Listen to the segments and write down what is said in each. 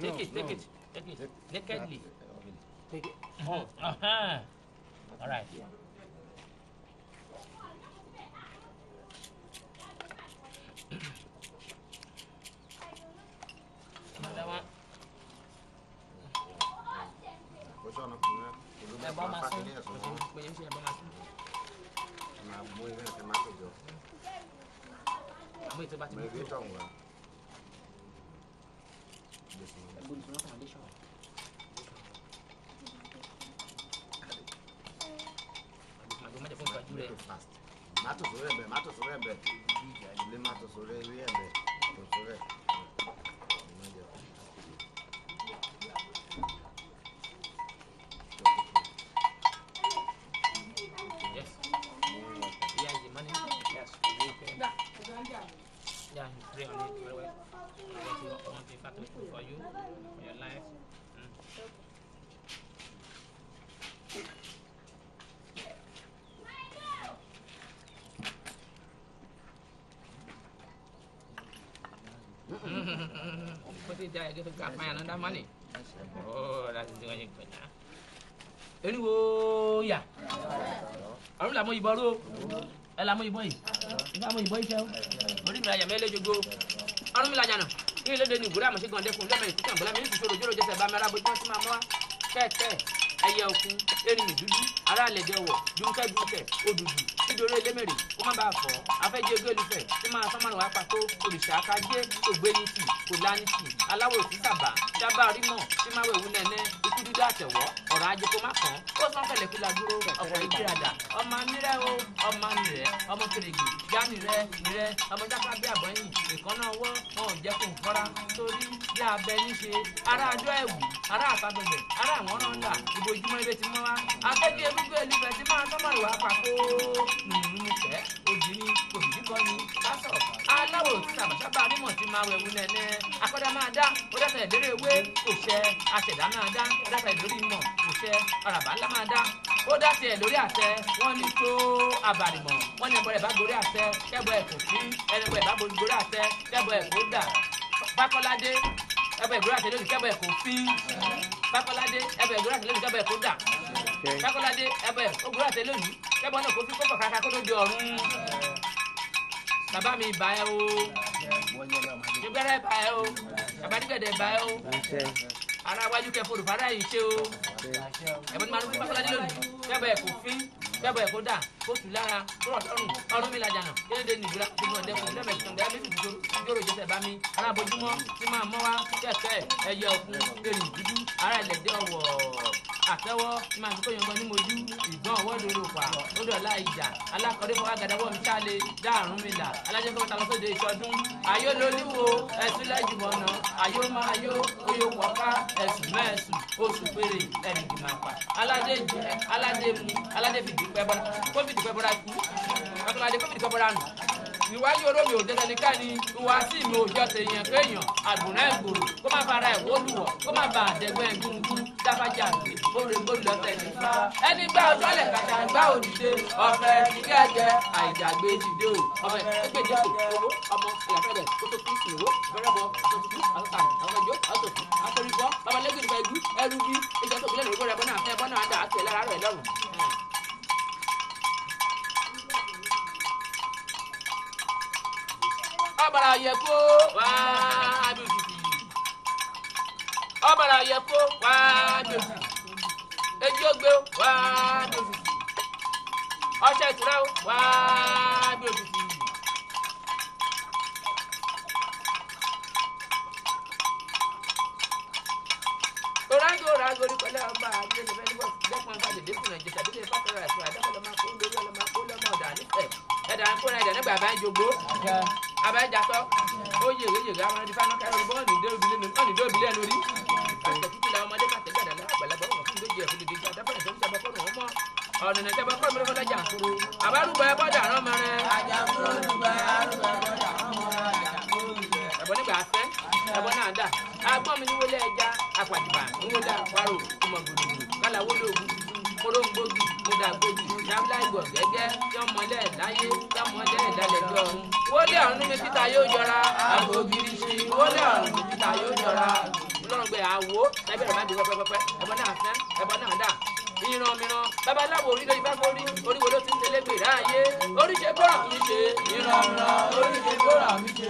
Take it. Nakedly. Take it. All right. Yeah, pray on it very well. What you want in fact for you, for your life. Put it there, get a grab man and that money. Oh, that's doing good now. Anyway, yeah. I'm like my borrow. I like my boy. If I'm my boy, so what did I make you go? I don't like Jano. You let the Gura machine go there from them. You can't blame me to show you just a Bamara, but what's my mama? Ayoku, Eri Dudu, Ara Ledewo, Dunka Duke, Odudu, Idore Lemery, Kumaba for, Afeje Golife, Tima Saman Wapako, Urishaka, Ogbeniti, Kulaniti, Alawo Saba, Daba Rimo, Tima Wunene, Ikudu Datewo, or Ajakomako, or something like Laguro, or Igirada, or Mamire, or Mamire, or Mokrigi, Ganire, Mire, or Mataka Bani, the corner war, or Jackum Fora, Tori, Ya Benishi, Ara Joe, Ara Saturday, Ara Mononda, Ojúmọ́ ilé ti mọ́ wá akẹ́kẹ́ gbogbo ẹlẹ́fẹ̀ẹ́ ti máa tọ́mọ̀ ìwà àpapọ̀ nùnùnù tẹ́ òjì ní òjì kọ́ ni lásọ̀ aláwọ̀ òtún àbàṣábà nímọ̀ tí máa wẹ̀wù nẹ́ẹ̀nẹ́ akọ́dá máa dá ó dẹ́sẹ̀ ìlérí ewé kò ṣẹ aṣẹ̀dá máa dá ó dẹ́sẹ̀ ìlérí mọ̀ kò ṣẹ ọ̀ràbà ńlá máa dá ó dẹ́sẹ̀ lórí àtẹ wọ́n ní tó àbàrìmọ̀ wọ́n ní ẹ̀bọ̀ rẹ̀ bá gorí àtẹ kẹ́bọ̀ ẹ̀ kò sí ẹnìbọ̀ ẹ̀ bá gorí àtẹ kẹ́bọ̀ ẹ̀ kò dà Bákọ́ládé ẹbẹ̀ ìgbóra tẹ̀lé òní kẹ́bọ̀ ẹ̀ kò fi Bákọ́ládé ẹbẹ̀ ìgbóra tẹ̀lé òní kẹ́bọ̀ ẹ̀ kò dà Bákọ́ládé ẹbẹ̀ ògbóra tẹ̀lé òní kẹ́bọ̀ náà kò fi kókò kàkà kó tó di ọ̀run bàbá mi bá ẹ o ìgbẹ́rẹ́ bá ẹ o àbádígẹ̀dẹ̀ bá ẹ o ara wájú kẹfọ́ olùfàdà yìí ṣe o ẹ̀bùn tí màá ló fi Bákọ́ládé lónìí kẹ́bọ̀ ẹ̀ kò fi kẹ́bọ̀ ẹ̀ kò dà kó tù lára kó rọ̀ sọ́run ọdún mi lajà náà kéde nìgbìlá gbogbo ọ̀dẹ́ fún lẹ́mẹ̀ ìtàn gẹ́gẹ́ bí ìdúró ìjọ́rò ìjọsẹ̀ bá mi alábòjúmọ́ tí máa mọ́ wá kẹ̀kẹ́ ẹyẹ òkun èrì dúdú ara ẹlẹ́dẹ́ ọ̀wọ̀ àtẹ́wọ́ tí máa dúpọ̀ yọ̀ngàn ní mojú ìgbọ́n ọwọ́ dòdò pa ó dọ̀la ìjà alákọ̀ọ́dé fọwọ́ gàdáwọ́ mi sále dáàrún mi là alájẹ́ kọ́ta lọ́sọ̀dẹ̀ ìṣọdún ayó lolúwo ẹ̀sùn lẹ́jùmọ̀ náà ayó máa yó oyó pọ̀ká ẹ̀sùn mẹ́ẹ̀sùn oṣù péré ẹ̀rìndì máa pa aládé jẹ aládé mu aládé fìdí pẹ́ bọ́ra kó fìdí pẹ́ bọ́ra kú Bákọ́ládé kó fìdí pẹ́ bọ́ra nù ìwájú olómi ò dẹ́dẹ́ nìkan ni ìwà sí mi òjò tèèyàn kéèyàn àgùnrán ẹ̀gbòrò kó má fara ẹ̀ wólùwọ̀ kó má ba àdẹ́gbẹ́ ẹ̀gbùngbùn dáfájà àgbè bóregbóri lọ́tẹ̀ nípa ẹni gbá ọjọ́ lẹ̀ kàtà gbá òdìdé ọ̀fẹ́ kíkẹ́jẹ àìjàgbé dìde o ọ̀fẹ́ ẹgbẹ́jẹ owó ọmọ ìyàfẹ́lẹ̀ kótó kí ìwó bẹ́rẹ̀bọ àtòkù àtòkù àwọn ẹjọ́ àtòkù àtòrìbọ babalẹ́gbẹ̀rẹ̀ ìgbà ẹgbú ẹrú bí ìjọ tó gbélé lórí bọ́ọ̀rẹ́ bọ́nà àfẹ́ bọ́nà àdá àti ẹ̀lára rẹ̀ lọ́rùn. Ọbara yẹ̀kó wá bí òtútù. Ọbara yẹ̀kó wá bí òtútù. Ejì ògbé wá bí òtútù. Ọṣẹ ìtura wá bí òtútù. Orágó orí pẹ̀lú ọba àgbẹ̀ lè fẹ́ níbọ̀ dẹ́kun ọba dèdè fún ẹ̀jẹ̀ tàbí lè fàkàrà àti àdẹ́kọ̀lọ́ máa kó lórí ọlọ́mọ kó lọ́mọ ọ̀dà nífẹ̀ẹ́. Ẹ̀dà ń kó ẹ̀dà nígbà bá ń jogbo. Abẹ́jàtọ̀ ó yèrè àwọn ẹni fáná kẹrin bọ́ọ̀lù ìdóòbílẹ̀ lórí. Àṣẹ títí la ọmọdé kàtẹ́ gbàdá náà àgbàlagbà wọn fún lójú ẹ̀fọ́ lèdè ìjà dábàá ìtọ́jú sábà kọ́nù wọn mọ́. Ọ̀nà ìjọba kọ́ mi lọ́dọ̀ jàǹkúrú. Àbárúgbọ ẹ bọ́dà rán mọ́ rẹ. Ẹ̀bọ nígbà afẹ́ ẹ̀bọ náà dà. Agbọ́n mi ní wọlé ẹja apàdìbà níwọlé àparò ìmọ̀ gbòdògbò kálàwó lóògùn korongbòdì mọdàgbòdì nàbílà ìgbọ̀ gẹ́gẹ́ yọmọlẹ̀ láyé yọmọlẹ̀ ìdálẹ̀ lọ́run. Wọlé ọ̀run mi títa yóò jọra àgbògiri sí wọlé ọ̀run mi títa yóò jọra. Ọlọ́run gbé àwo lábẹ́rẹ̀ má dùn pẹ́pẹ́pẹ́ ẹbọ náà fẹ́ ẹbọ náà dà ìran mìíràn babaláwo orí lórí bá forí oríwo ló ti ń tẹlé gbèrè ayé oríṣi gbọ́ràn mi ṣe ìran mìíràn oríṣi gbọ́ràn mi ṣe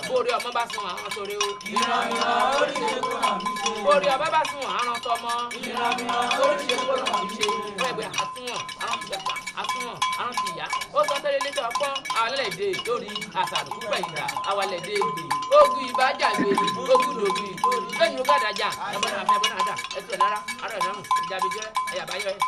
bóore ọmọ bá sun àwọn sóre o ìran mìíràn oríṣi gbọ́ràn mi ṣe bóore ọmọ bá sun àwọn tọmọ ìran mìíràn oríṣi gbọ́ràn mi ṣe wẹ́gbẹ́ àtúwọ̀n àwọn tìjàpá àtúwọ̀n àwọn tìyá ó sọ tẹ́lẹ̀ létí ọpọ́n àwọn ẹlẹ́dẹ̀ lórí àṣàrò púpẹ̀ ìdá àwọn ẹlẹ́dẹ̀ ègbè ogun ìbájàgbé ogun lògùn ìgbòrí lẹ́yìn ogún àdájà ẹ̀bọ̀n náà dà ẹ̀tù ẹ̀ lára arọ̀ ẹ̀ náà ìjàbí jẹ́ ẹ̀yà báyọ̀ ẹ̀